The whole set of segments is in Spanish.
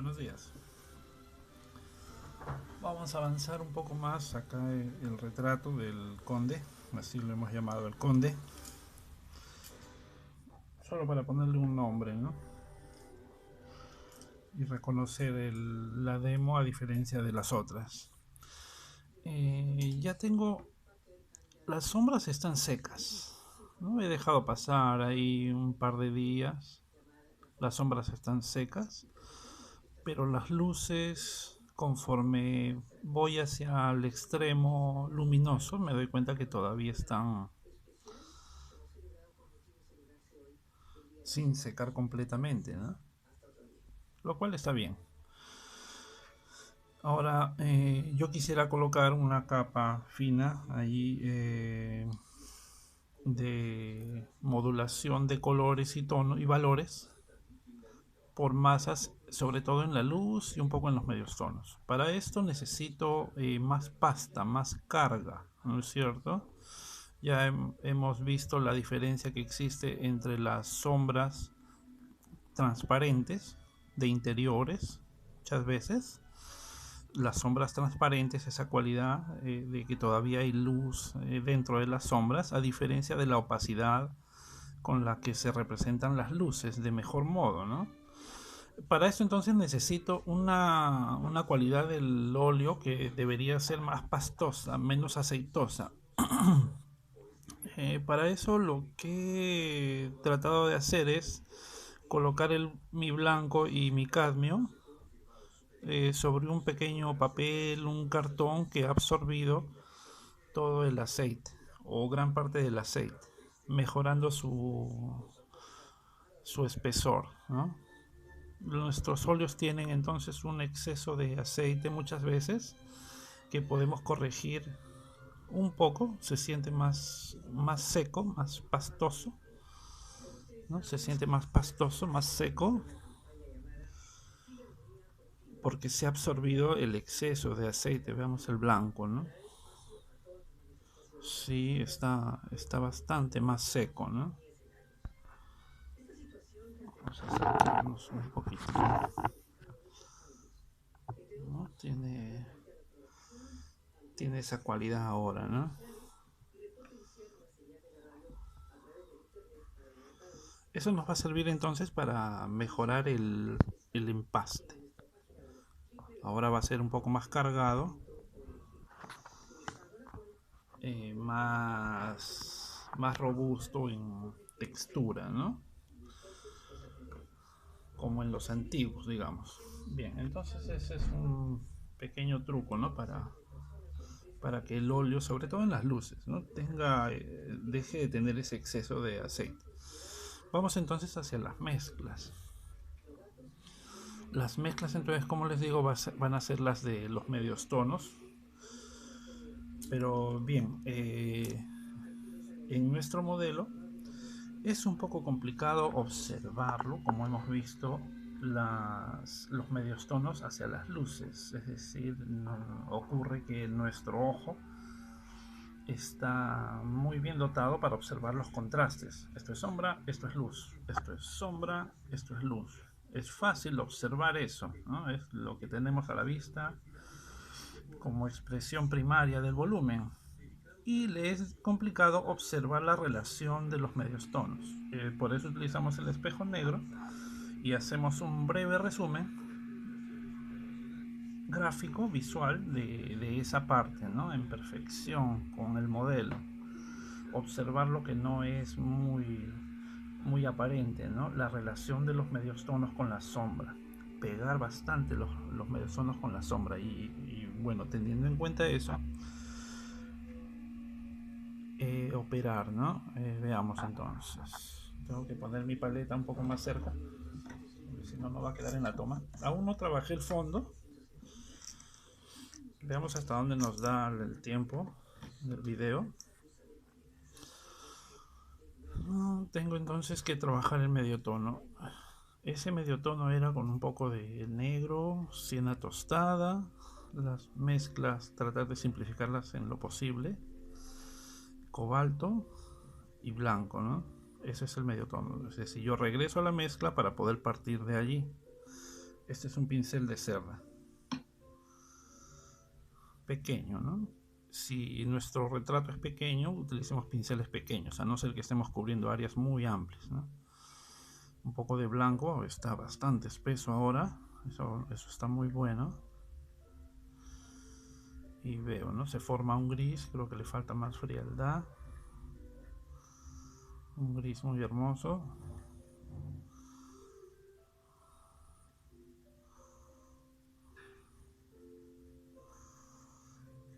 Buenos días. Vamos a avanzar un poco más acá el retrato del conde, así lo hemos llamado el conde, solo para ponerle un nombre, ¿no? Y reconocer la demo a diferencia de las otras. Ya tengo, las sombras están secas, ¿no? He dejado pasar ahí un par de días, las sombras están secas, pero las luces, conforme voy hacia el extremo luminoso, me doy cuenta que todavía están sin secar completamente, ¿no? Lo cual está bien. Ahora yo quisiera colocar una capa fina ahí de modulación de colores y tonos y valores por masas, sobre todo en la luz y un poco en los medios tonos. Para esto necesito más pasta, más carga, ¿no es cierto? Ya hemos visto la diferencia que existe entre las sombras transparentes de interiores, muchas veces. Las sombras transparentes, esa cualidad de que todavía hay luz dentro de las sombras, a diferencia de la opacidad con la que se representan las luces de mejor modo, ¿no? Para esto entonces necesito una cualidad del óleo que debería ser más pastosa, menos aceitosa. Para eso lo que he tratado de hacer es colocar mi blanco y mi cadmio sobre un pequeño papel, un cartón que ha absorbido todo el aceite o gran parte del aceite, mejorando su espesor, ¿no? Nuestros óleos tienen entonces un exceso de aceite muchas veces que podemos corregir un poco, se siente más seco, más pastoso, ¿no? Se siente más pastoso, más seco, porque se ha absorbido el exceso de aceite. Veamos el blanco, ¿no? Sí, está bastante más seco, ¿no? Vamos a acercarnos un poquito, ¿no? Tiene esa cualidad ahora, ¿no? Eso nos va a servir entonces para mejorar el empaste. Ahora va a ser un poco más cargado, más robusto en textura, ¿no? Como en los antiguos, digamos. Bien, entonces ese es un pequeño truco, ¿no? Para que el óleo, sobre todo en las luces, ¿no? Deje de tener ese exceso de aceite. Vamos entonces hacia las mezclas. Las mezclas entonces, como les digo, van a ser las de los medios tonos. Pero bien, en nuestro modelo es un poco complicado observarlo, como hemos visto, los medios tonos hacia las luces. Es decir, ocurre que nuestro ojo está muy bien dotado para observar los contrastes. Esto es sombra, esto es luz. Esto es sombra, esto es luz. Es fácil observar eso, ¿no? Es lo que tenemos a la vista como expresión primaria del volumen. Y le es complicado observar la relación de los medios tonos. Por eso utilizamos el espejo negro y hacemos un breve resumen gráfico, visual de esa parte, ¿no? En perfección con el modelo. Observar lo que no es muy aparente, ¿no? La relación de los medios tonos con la sombra. Pegar bastante los medios tonos con la sombra. Y bueno, teniendo en cuenta eso, operar, ¿no? Veamos entonces. Tengo que poner mi paleta un poco más cerca, porque si no, no va a quedar en la toma. Aún no trabajé el fondo. Veamos hasta dónde nos da el tiempo del video. Tengo entonces que trabajar el medio tono. Ese medio tono era con un poco de negro, siena tostada, las mezclas, tratar de simplificarlas en lo posible, cobalto y blanco, ¿no? Ese es el medio tono. Es decir, yo regreso a la mezcla para poder partir de allí. Este es un pincel de cerda, pequeño, ¿no? Si nuestro retrato es pequeño, utilicemos pinceles pequeños, a no ser que estemos cubriendo áreas muy amplias, ¿no? Un poco de blanco, está bastante espeso ahora, eso está muy bueno. Y veo, ¿no? Se forma un gris, creo que le falta más frialdad. Un gris muy hermoso.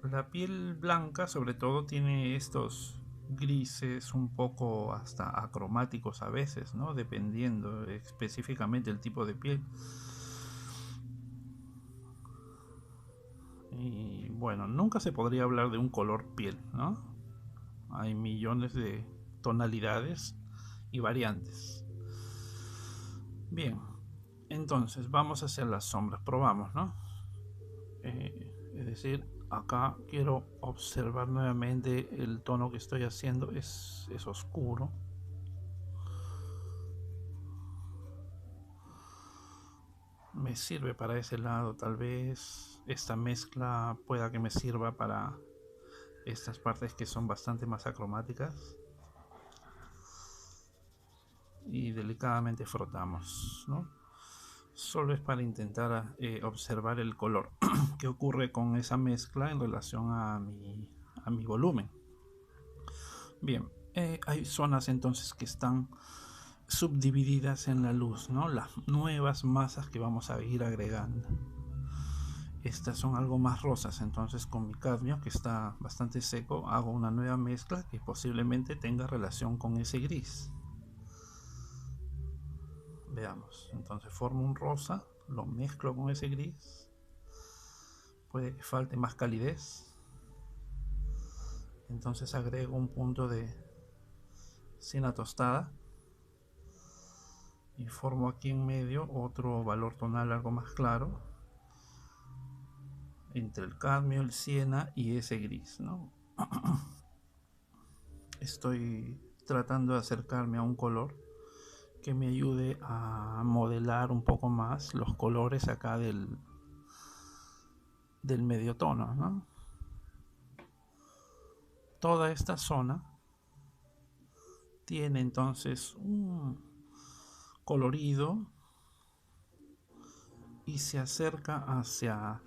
La piel blanca sobre todo tiene estos grises un poco hasta acromáticos a veces, ¿no? Dependiendo específicamente el tipo de piel. Y bueno, nunca se podría hablar de un color piel, ¿no? Hay millones de tonalidades y variantes. Bien, entonces vamos a hacer las sombras, probamos, ¿no? Es decir, acá quiero observar nuevamente el tono que estoy haciendo, es oscuro. Me sirve para ese lado, tal vez esta mezcla pueda que me sirva para estas partes que son bastante más acromáticas. Y delicadamente frotamos, ¿no? Solo es para intentar observar el color que ocurre con esa mezcla en relación a mi volumen. Bien, hay zonas entonces que están subdivididas en la luz, ¿no? Las nuevas masas que vamos a ir agregando. Estas son algo más rosas, entonces con mi cadmio, que está bastante seco, hago una nueva mezcla que posiblemente tenga relación con ese gris. Veamos, entonces formo un rosa, lo mezclo con ese gris. Puede que falte más calidez. Entonces agrego un punto de cena tostada y formo aquí en medio otro valor tonal algo más claro entre el cadmio, el siena y ese gris, ¿no? Estoy tratando de acercarme a un color que me ayude a modelar un poco más los colores acá del medio tono, ¿no? Toda esta zona tiene entonces un colorido y se acerca hacia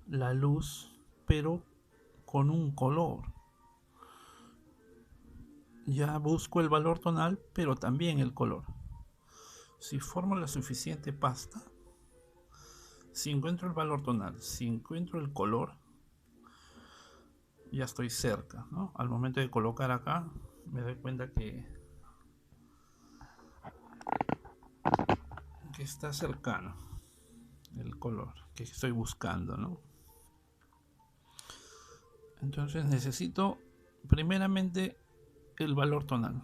la luz, pero con un color. Ya busco el valor tonal, pero también el color. Si formo la suficiente pasta, si encuentro el valor tonal, si encuentro el color, ya estoy cerca, ¿no? Al momento de colocar acá, me doy cuenta que está cercano el color que estoy buscando, ¿no? Entonces necesito primeramente el valor tonal,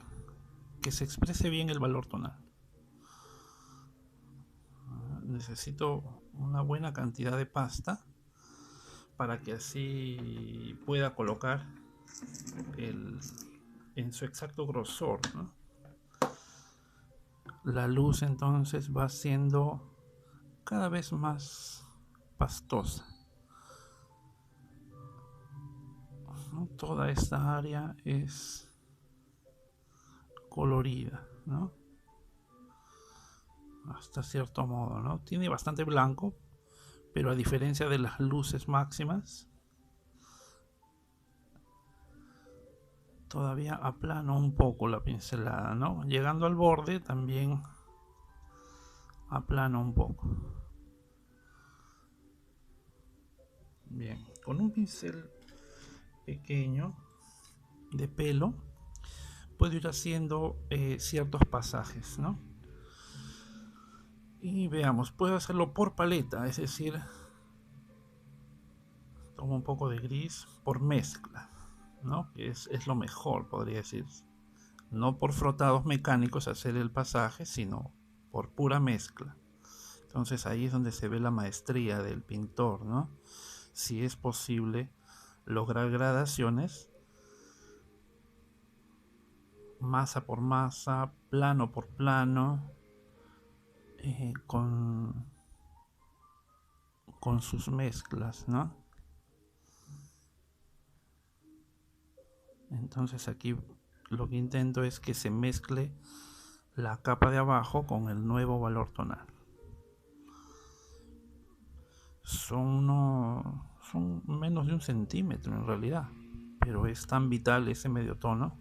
que se exprese bien el valor tonal. Necesito una buena cantidad de pasta para que así pueda colocar en su exacto grosor, ¿no? La luz entonces va siendo cada vez más pastosa, ¿no? Toda esta área es colorida, ¿no? Hasta cierto modo, ¿no? Tiene bastante blanco, pero a diferencia de las luces máximas, todavía aplano un poco la pincelada, ¿no? Llegando al borde también aplano un poco. Bien, con un pincel pequeño de pelo puedo ir haciendo ciertos pasajes, ¿no? Y veamos, puedo hacerlo por paleta, es decir, tomo un poco de gris por mezcla, ¿no? Que es lo mejor, podría decirse. No por frotados mecánicos hacer el pasaje, sino por pura mezcla. Entonces ahí es donde se ve la maestría del pintor, ¿no? Si es posible lograr gradaciones, masa por masa, plano por plano, con sus mezclas, ¿no? Entonces aquí lo que intento es que se mezcle la capa de abajo con el nuevo valor tonal. Son menos de 1 centímetro en realidad, pero es tan vital ese medio tono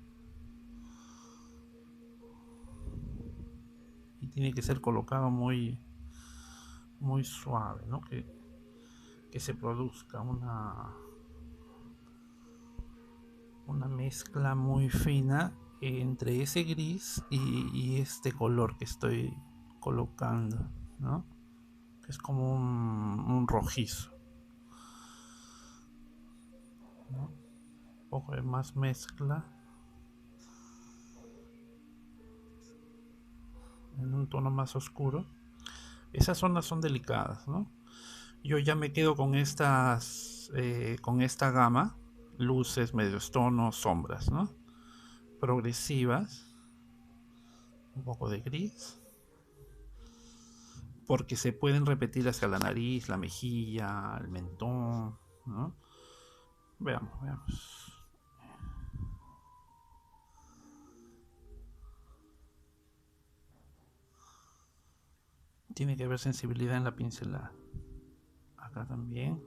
y tiene que ser colocado muy, muy suave, ¿no? Que se produzca una mezcla muy fina entre ese gris y este color que estoy colocando, ¿no? Es como un rojizo, ¿no? Un poco de más mezcla en un tono más oscuro. Esas zonas son delicadas, ¿no? Yo ya me quedo con esta gama, luces, medios tonos, sombras, ¿no? Progresivas, un poco de gris, porque se pueden repetir hacia la nariz, la mejilla, el mentón, ¿no? Veamos. Tiene que haber sensibilidad en la pincelada. Acá también.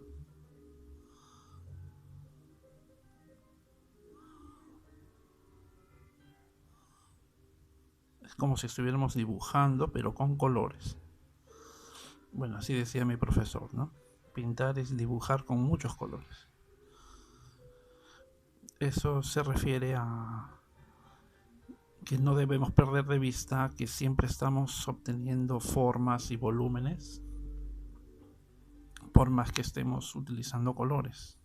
Es como si estuviéramos dibujando, pero con colores. Bueno, así decía mi profesor, ¿no? Pintar es dibujar con muchos colores. Eso se refiere a que no debemos perder de vista que siempre estamos obteniendo formas y volúmenes por más que estemos utilizando colores,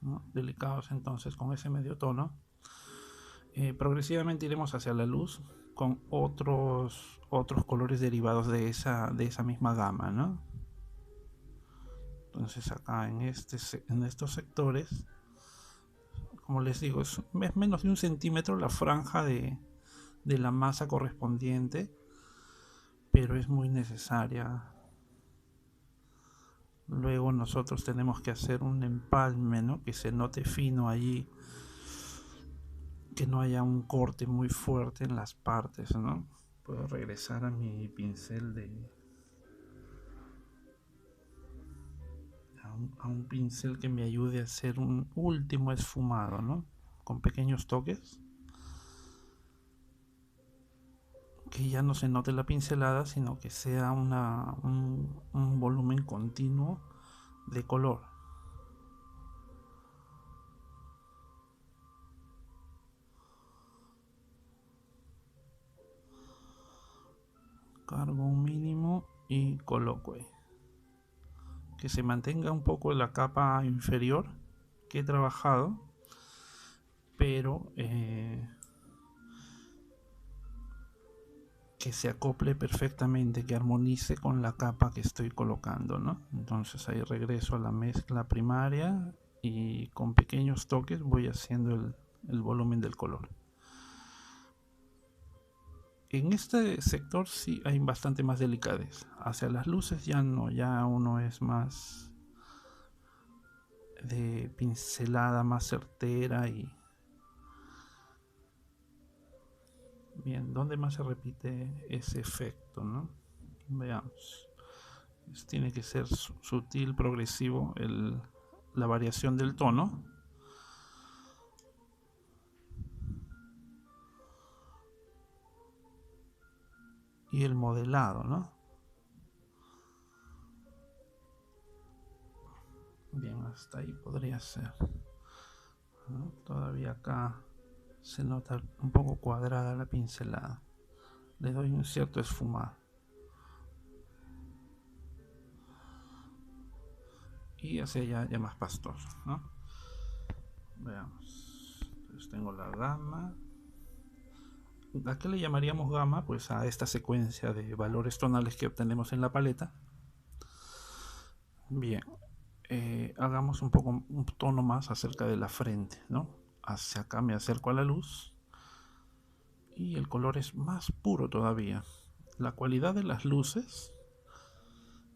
¿no? Delicados entonces con ese medio tono. Progresivamente iremos hacia la luz con otros colores derivados de esa misma gama, ¿no? Entonces acá en estos sectores, como les digo, es menos de 1 centímetro la franja de la masa correspondiente, pero es muy necesaria. Luego nosotros tenemos que hacer un empalme, ¿no? Que se note fino allí, que no haya un corte muy fuerte en las partes, ¿no? Puedo regresar a mi pincel a un pincel que me ayude a hacer un último esfumado, ¿no? Con pequeños toques, que ya no se note la pincelada, sino que sea un volumen continuo de color. Cargo un mínimo y coloco ahí. Que se mantenga un poco la capa inferior que he trabajado, pero que se acople perfectamente, que armonice con la capa que estoy colocando, ¿no? Entonces ahí regreso a la mezcla primaria y con pequeños toques voy haciendo el volumen del color. En este sector sí hay bastante más delicadez. Hacia las luces ya no, ya uno es más de pincelada más certera y bien, ¿dónde más se repite ese efecto, no? Veamos. Tiene que ser sutil, progresivo la variación del tono. Y el modelado, ¿no? Bien, hasta ahí podría ser, ¿no? Todavía acá se nota un poco cuadrada la pincelada. Le doy un cierto esfumado. Y hacia allá ya más pastoso, ¿no? Veamos. Entonces tengo la gama. ¿A qué le llamaríamos gama? Pues a esta secuencia de valores tonales que obtenemos en la paleta. Bien. hagamos un poco un tono más acerca de la frente, ¿no? Hacia acá me acerco a la luz y el color es más puro todavía. La cualidad de las luces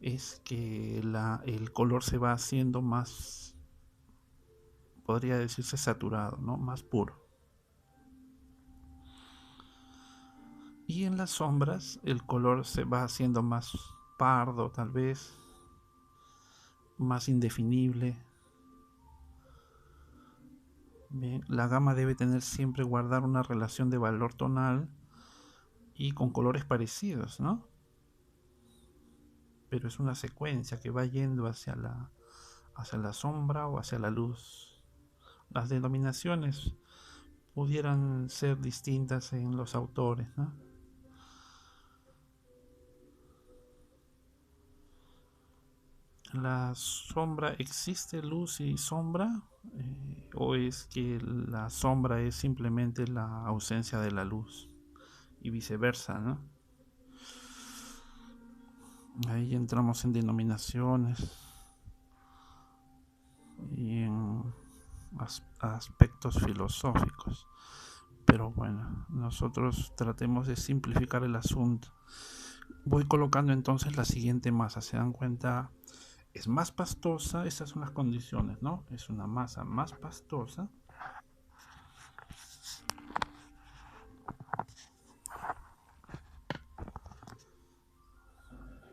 es que el color se va haciendo más, podría decirse saturado, ¿no? Más puro. Y en las sombras el color se va haciendo más pardo, tal vez, más indefinible. Bien, la gama debe tener siempre guardar una relación de valor tonal y con colores parecidos, ¿no? Pero es una secuencia que va yendo hacia la sombra o hacia la luz. Las denominaciones pudieran ser distintas en los autores, ¿no? ¿La sombra existe luz y sombra? ¿O es que la sombra es simplemente la ausencia de la luz? Y viceversa, ¿no? Ahí entramos en denominaciones y en aspectos filosóficos. Pero bueno, nosotros tratemos de simplificar el asunto. Voy colocando entonces la siguiente masa. ¿Se dan cuenta? Es más pastosa, estas son las condiciones, ¿no? Es una masa más pastosa.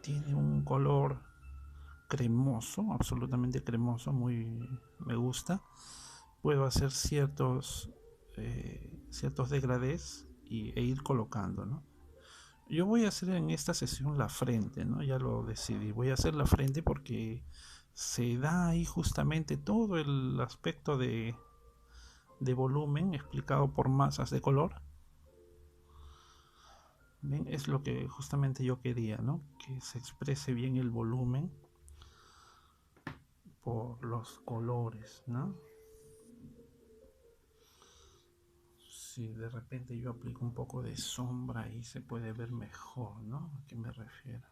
Tiene un color cremoso, absolutamente cremoso, me gusta. Puedo hacer ciertos degradés e ir colocando, ¿no? Yo voy a hacer en esta sesión la frente, ¿no? Ya lo decidí. Voy a hacer la frente porque se da ahí justamente todo el aspecto de volumen explicado por masas de color. ¿Ven? Es lo que justamente yo quería, ¿no? Que se exprese bien el volumen por los colores, ¿no? Si de repente yo aplico un poco de sombra ahí se puede ver mejor, ¿no? ¿A qué me refiero?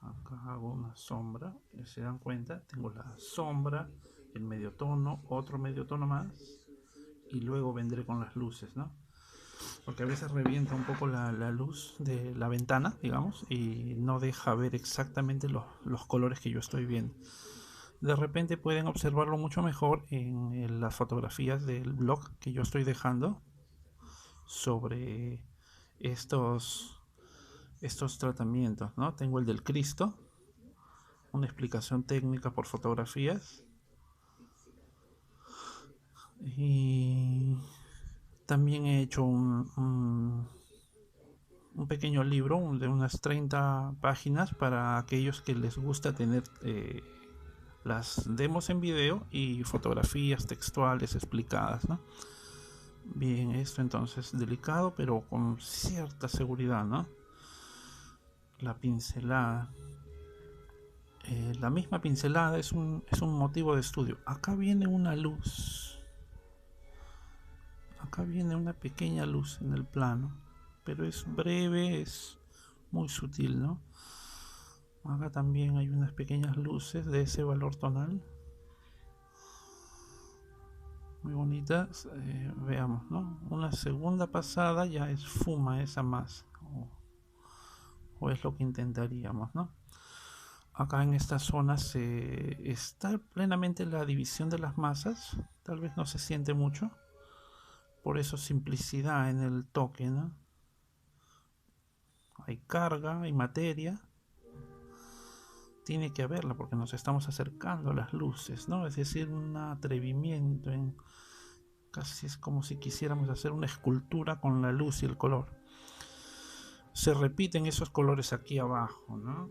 Acá hago una sombra, se dan cuenta, tengo la sombra, el medio tono, otro medio tono más y luego vendré con las luces, ¿no? Porque a veces revienta un poco la luz de la ventana, digamos, y no deja ver exactamente los colores que yo estoy viendo. De repente pueden observarlo mucho mejor en las fotografías del blog que yo estoy dejando sobre estos tratamientos, ¿no? Tengo el del Cristo, una explicación técnica por fotografías, y también he hecho un pequeño libro de unas 30 páginas para aquellos que les gusta tener las demos en video y fotografías textuales explicadas, ¿no? Bien, esto entonces delicado, pero con cierta seguridad, ¿no? La pincelada. La misma pincelada es un motivo de estudio. Acá viene una luz. Acá viene una pequeña luz en el plano. Pero es breve, es muy sutil, ¿no? Acá también hay unas pequeñas luces de ese valor tonal. Muy bonitas. Veamos, ¿no? Una segunda pasada ya esfuma esa masa. O es lo que intentaríamos, ¿no? Acá en esta zona está plenamente la división de las masas. Tal vez no se siente mucho. Por eso simplicidad en el toque, ¿no? Hay carga, hay materia. Tiene que haberla porque nos estamos acercando a las luces, ¿no? Es decir, un atrevimiento en... Casi es como si quisiéramos hacer una escultura con la luz y el color. Se repiten esos colores aquí abajo, ¿no?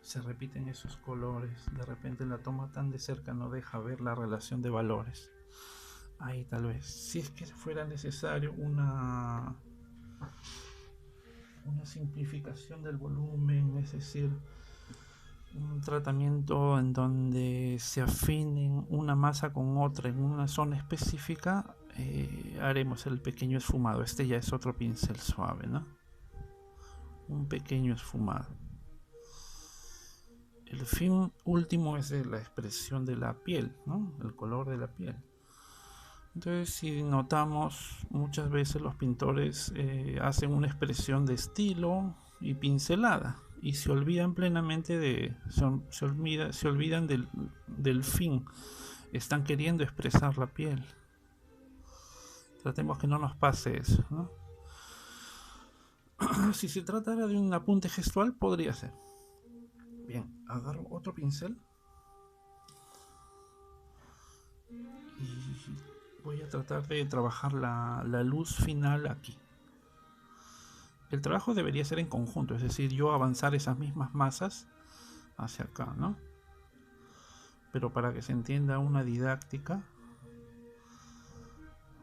Se repiten esos colores. De repente la toma tan de cerca no deja ver la relación de valores. Ahí tal vez. Si es que fuera necesario una simplificación del volumen, es decir, un tratamiento en donde se afinen una masa con otra en una zona específica, haremos el pequeño esfumado. Este ya es otro pincel suave, ¿no? Un pequeño esfumado. el fin último es de la expresión de la piel, ¿no? El color de la piel. Entonces, si notamos, muchas veces los pintores hacen una expresión de estilo y pincelada y se olvidan plenamente se olvidan del fin. Están queriendo expresar la piel. Tratemos que no nos pase eso, ¿no? Si se tratara de un apunte gestual, podría ser. Bien, agarro otro pincel y voy a tratar de trabajar la luz final aquí. El trabajo debería ser en conjunto, es decir, yo avanzar esas mismas masas hacia acá, ¿no? Pero para que se entienda una didáctica,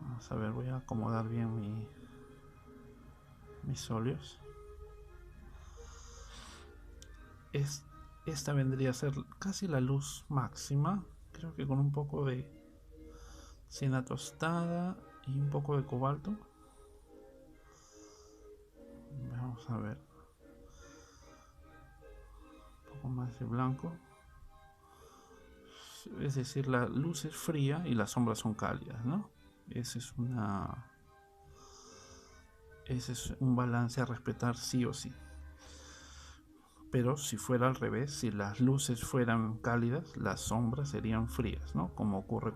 vamos a ver, voy a acomodar bien mis óleos. Esta vendría a ser casi la luz máxima, creo que con un poco de siena tostada y un poco de cobalto. Vamos a ver, un poco más de blanco. Es decir, la luz es fría y las sombras son cálidas, ¿no? Ese es un balance a respetar sí o sí. Pero si fuera al revés, si las luces fueran cálidas, las sombras serían frías, ¿no? Como ocurre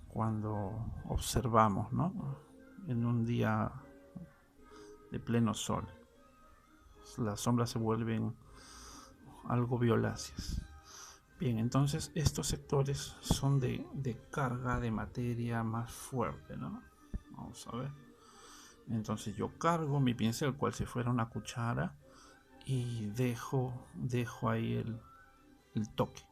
cuando observamos, ¿no? En un día de pleno sol, las sombras se vuelven algo violáceas. Bien, entonces estos sectores son de carga de materia más fuerte, ¿no? Vamos a ver. Entonces yo cargo mi pincel cual si fuera una cuchara y dejo ahí el toque.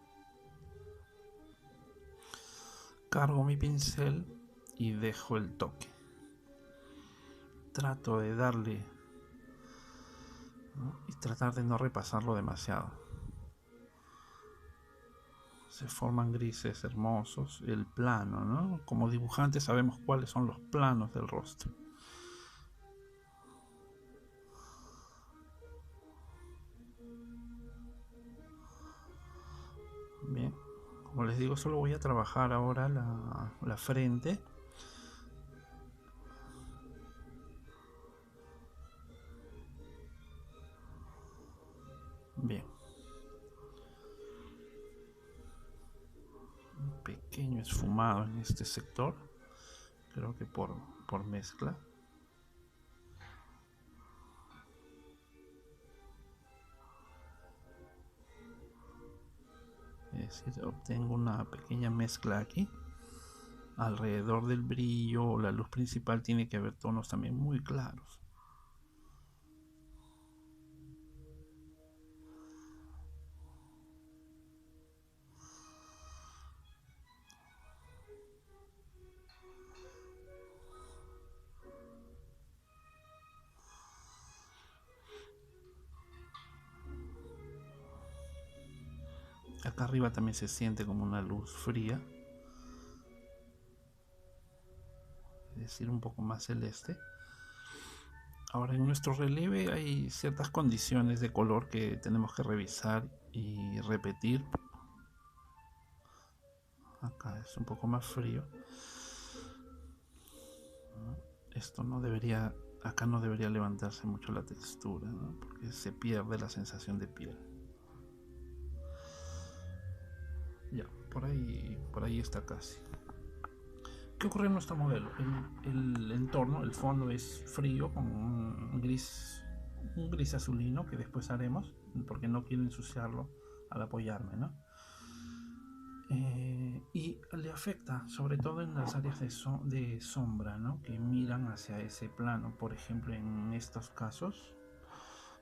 Cargo mi pincel y dejo el toque. Trato de darle, ¿no? Y tratar de no repasarlo demasiado. Se forman grises hermosos, el plano, ¿no? Como dibujantes sabemos cuáles son los planos del rostro. Bien, como les digo, solo voy a trabajar ahora la frente. Bien. Un pequeño esfumado en este sector. Creo que por mezcla. Es decir, obtengo una pequeña mezcla aquí. Alrededor del brillo o la luz principal tiene que haber tonos también muy claros. Acá arriba también se siente como una luz fría, es decir, un poco más celeste. Ahora en nuestro relieve hay ciertas condiciones de color que tenemos que revisar y repetir. Acá es un poco más frío. Esto no debería, acá no debería levantarse mucho la textura, ¿no? Porque se pierde la sensación de piel. Ya, por ahí está casi. ¿Qué ocurre en nuestro modelo? El entorno, el fondo es frío con un gris azulino que después haremos porque no quiero ensuciarlo al apoyarme, ¿no? Y le afecta sobre todo en las áreas de sombra, ¿no? Que miran hacia ese plano. Por ejemplo, en estos casos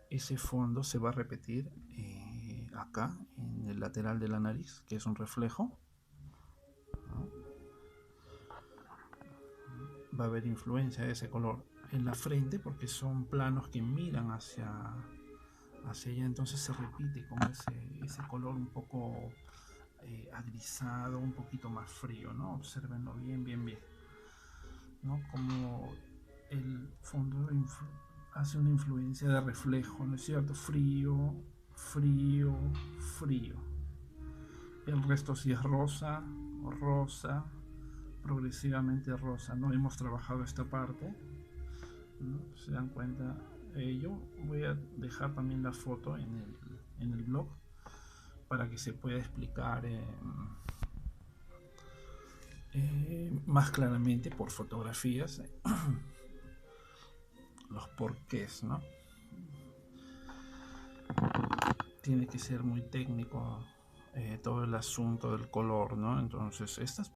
ese fondo se va a repetir acá en el lateral de la nariz, que es un reflejo, ¿no? Va a haber influencia de ese color en la frente porque son planos que miran hacia ella, entonces se repite con ese color un poco agrisado, un poquito más frío, ¿no? Obsérvenlo bien, ¿no? Como el fondo hace una influencia de reflejo, ¿no es cierto? Frío, frío, frío. El resto sí es rosa, rosa, progresivamente rosa. No hemos trabajado esta parte, ¿no? Se dan cuenta. Yo voy a dejar también la foto en el blog para que se pueda explicar más claramente por fotografías los porqués, ¿no? Tiene que ser muy técnico todo el asunto del color, ¿no? Entonces estas